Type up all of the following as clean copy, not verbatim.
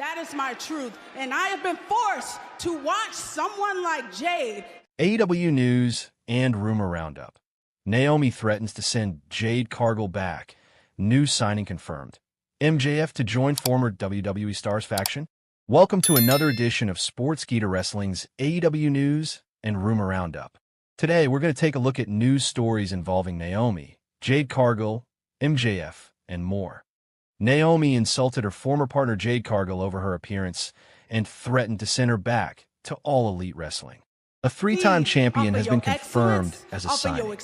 That is my truth. And I have been forced to watch someone like Jade. AEW News and Rumor Roundup. Naomi threatens to send Jade Cargill back. New signing confirmed. MJF to join former WWE Stars faction. Welcome to another edition of Sportskeeda Wrestling's AEW News and Rumor Roundup. Today, we're going to take a look at news stories involving Naomi, Jade Cargill, MJF, and more. Naomi insulted her former partner Jade Cargill over her appearance and threatened to send her back to All Elite Wrestling. A three-time champion has been confirmed as a signing.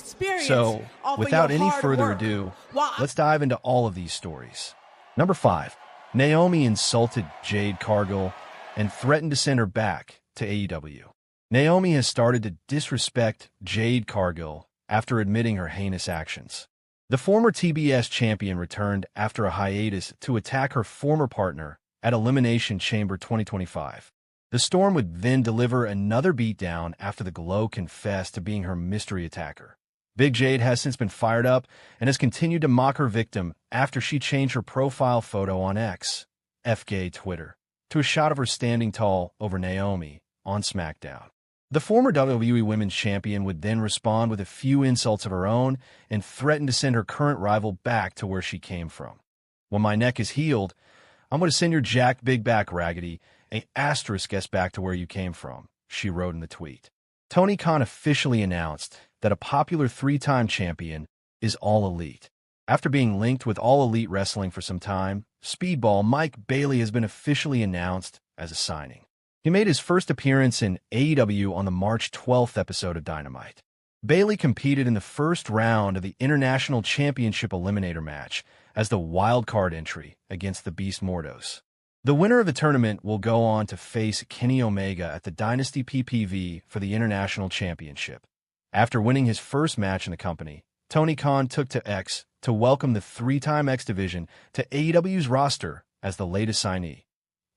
So, without any further ado, let's dive into all of these stories. Number 5. Naomi insulted Jade Cargill and threatened to send her back to AEW. Naomi has started to disrespect Jade Cargill after admitting her heinous actions. The former TBS champion returned after a hiatus to attack her former partner at Elimination Chamber 2025. The Storm would then deliver another beatdown after the Glow confessed to being her mystery attacker. Big Jade has since been fired up and has continued to mock her victim after she changed her profile photo on X, FGay Twitter, to a shot of her standing tall over Naomi on SmackDown. The former WWE Women's Champion would then respond with a few insults of her own and threaten to send her current rival back to where she came from. When my neck is healed, I'm going to send your jacked big back raggedy a asterisk S back to where you came from, she wrote in the tweet. Tony Khan officially announced that a popular three-time champion is All Elite. After being linked with All Elite Wrestling for some time, Speedball Mike Bailey has been officially announced as a signing. He made his first appearance in AEW on the March 12th episode of Dynamite. Bailey competed in the first round of the International Championship Eliminator match as the wild card entry against the Beast Mortos. The winner of the tournament will go on to face Kenny Omega at the Dynasty PPV for the International Championship. After winning his first match in the company, Tony Khan took to X to welcome the three-time X Division to AEW's roster as the latest signee.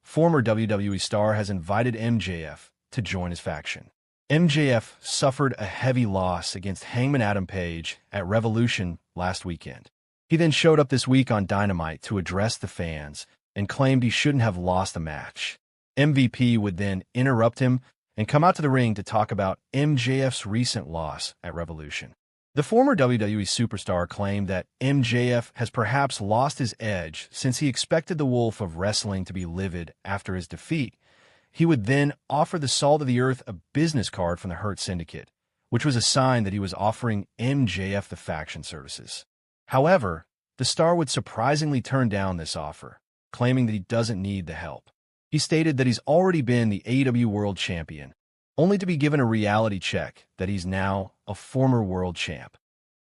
Former WWE star has invited MJF to join his faction. MJF suffered a heavy loss against Hangman Adam Page at Revolution last weekend. He then showed up this week on Dynamite to address the fans and claimed he shouldn't have lost the match. MVP would then interrupt him and come out to the ring to talk about MJF's recent loss at Revolution. The former WWE superstar claimed that MJF has perhaps lost his edge since he expected the Wolf of Wrestling to be livid after his defeat. He would then offer the Salt of the Earth a business card from the Hurt Syndicate, which was a sign that he was offering MJF the faction services. However, the star would surprisingly turn down this offer, claiming that he doesn't need the help. He stated that he's already been the AEW World Champion, only to be given a reality check that he's now a former world champ.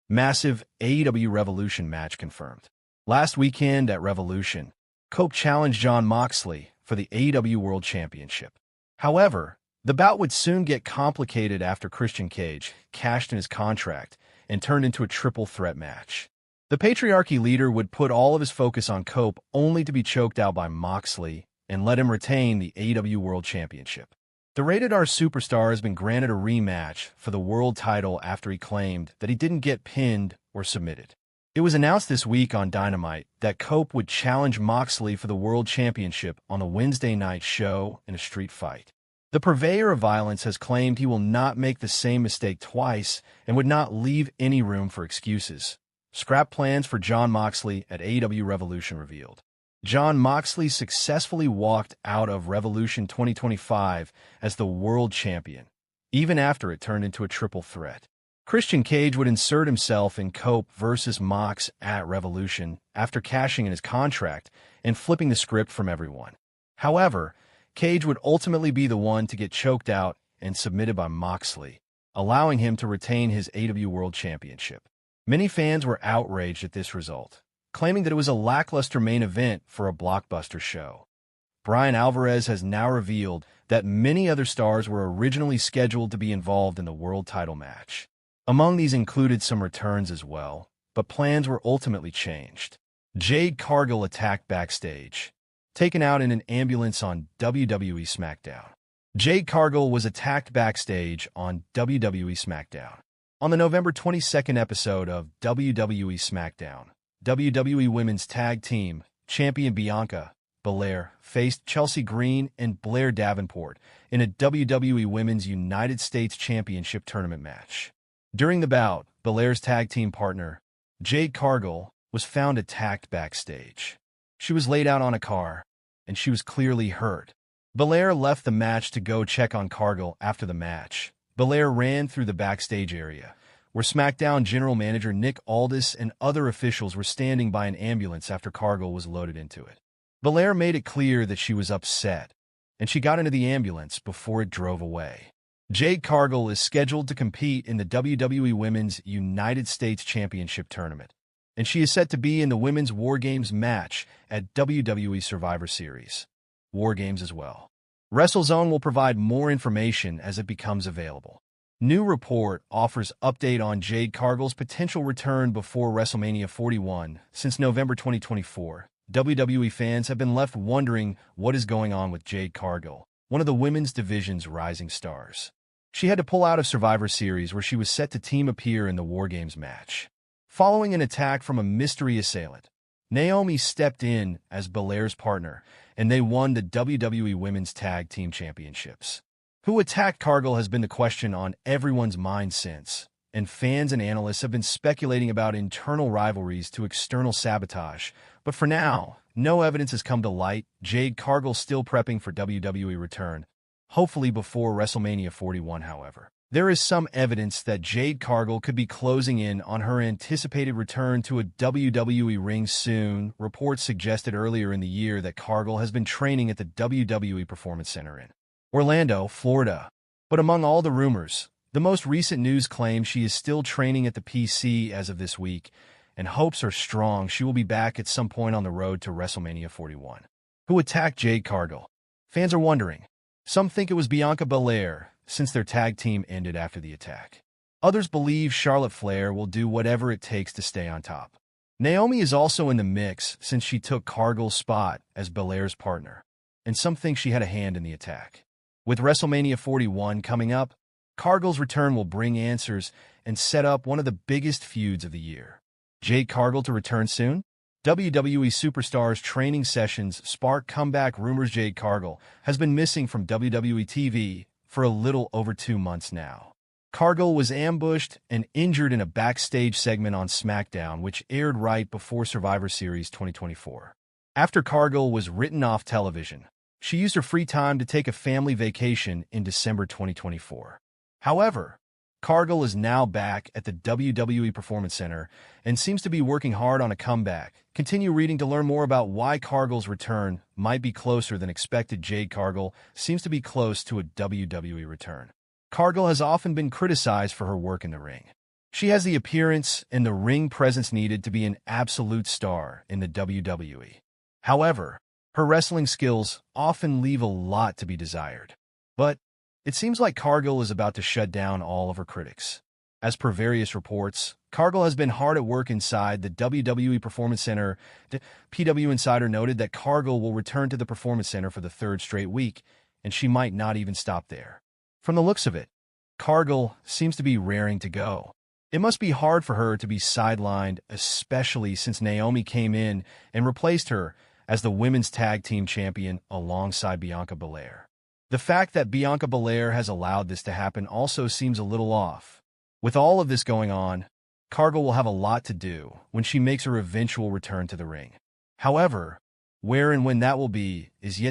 Massive AEW Revolution match confirmed. Last weekend at Revolution, Cope challenged Jon Moxley for the AEW World Championship. However, the bout would soon get complicated after Christian Cage cashed in his contract and turned into a triple threat match. The Patriarchy leader would put all of his focus on Cope only to be choked out by Moxley and let him retain the AEW World Championship. The Rated R superstar has been granted a rematch for the world title after he claimed that he didn't get pinned or submitted. It was announced this week on Dynamite that Cope would challenge Moxley for the world championship on a Wednesday night show in a street fight. The purveyor of violence has claimed he will not make the same mistake twice and would not leave any room for excuses. Scrap plans for Jon Moxley at AEW Revolution revealed. Jon Moxley successfully walked out of Revolution 2025 as the world champion, even after it turned into a triple threat. Christian Cage would insert himself in Cope versus Mox at Revolution after cashing in his contract and flipping the script from everyone. However, Cage would ultimately be the one to get choked out and submitted by Moxley, allowing him to retain his AEW World Championship. Many fans were outraged at this result, claiming that it was a lackluster main event for a blockbuster show. Bryan Alvarez has now revealed that many other stars were originally scheduled to be involved in the world title match. Among these included some returns as well, but plans were ultimately changed. Jade Cargill attacked backstage, taken out in an ambulance on WWE SmackDown. Jade Cargill was attacked backstage on WWE SmackDown. On the November 22nd episode of WWE SmackDown, WWE Women's Tag Team Champion Bianca Belair faced Chelsea Green and Blair Davenport in a WWE Women's United States Championship tournament match. During the bout, Belair's tag team partner, Jade Cargill, was found attacked backstage. She was laid out on a car, and she was clearly hurt. Belair left the match to go check on Cargill after the match. Belair ran through the backstage area, where SmackDown General Manager Nick Aldis and other officials were standing by an ambulance after Cargill was loaded into it. Belair made it clear that she was upset, and she got into the ambulance before it drove away. Jade Cargill is scheduled to compete in the WWE Women's United States Championship Tournament, and she is set to be in the Women's War Games match at WWE Survivor Series War Games as well. WrestleZone will provide more information as it becomes available. New report offers update on Jade Cargill's potential return before WrestleMania 41. Since November 2024, WWE fans have been left wondering what is going on with Jade Cargill, one of the women's division's rising stars. She had to pull out of Survivor Series, where she was set to team appear in the War Games match. Following an attack from a mystery assailant, Naomi stepped in as Belair's partner, and they won the WWE Women's Tag Team Championships. Who attacked Cargill has been the question on everyone's mind since, and fans and analysts have been speculating about internal rivalries to external sabotage. But for now, no evidence has come to light. Jade Cargill still prepping for WWE return, hopefully before WrestleMania 41, however. There is some evidence that Jade Cargill could be closing in on her anticipated return to a WWE ring soon. Reports suggested earlier in the year that Cargill has been training at the WWE Performance Center in Orlando, Florida. But among all the rumors, the most recent news claims she is still training at the PC as of this week, and hopes are strong she will be back at some point on the road to WrestleMania 41. Who attacked Jade Cargill? Fans are wondering. Some think it was Bianca Belair, since their tag team ended after the attack. Others believe Charlotte Flair will do whatever it takes to stay on top. Naomi is also in the mix since she took Cargill's spot as Belair's partner, and some think she had a hand in the attack. With WrestleMania 41 coming up, Cargill's return will bring answers and set up one of the biggest feuds of the year. Jade Cargill to return soon? WWE Superstars training sessions spark comeback rumors. Jade Cargill has been missing from WWE TV for a little over 2 months now. Cargill was ambushed and injured in a backstage segment on SmackDown, which aired right before Survivor Series 2024. After Cargill was written off television, she used her free time to take a family vacation in December 2024. However, Cargill is now back at the WWE Performance Center and seems to be working hard on a comeback. Continue reading to learn more about why Cargill's return might be closer than expected. Jade Cargill seems to be close to a WWE return. Cargill has often been criticized for her work in the ring. She has the appearance and the ring presence needed to be an absolute star in the WWE. However, her wrestling skills often leave a lot to be desired. But it seems like Cargill is about to shut down all of her critics. As per various reports, Cargill has been hard at work inside the WWE Performance Center. The PW Insider noted that Cargill will return to the Performance Center for the 3rd straight week, and she might not even stop there. From the looks of it, Cargill seems to be raring to go. It must be hard for her to be sidelined, especially since Naomi came in and replaced her as the Women's Tag Team Champion alongside Bianca Belair. The fact that Bianca Belair has allowed this to happen also seems a little off. With all of this going on, Cargill will have a lot to do when she makes her eventual return to the ring. However, where and when that will be is yet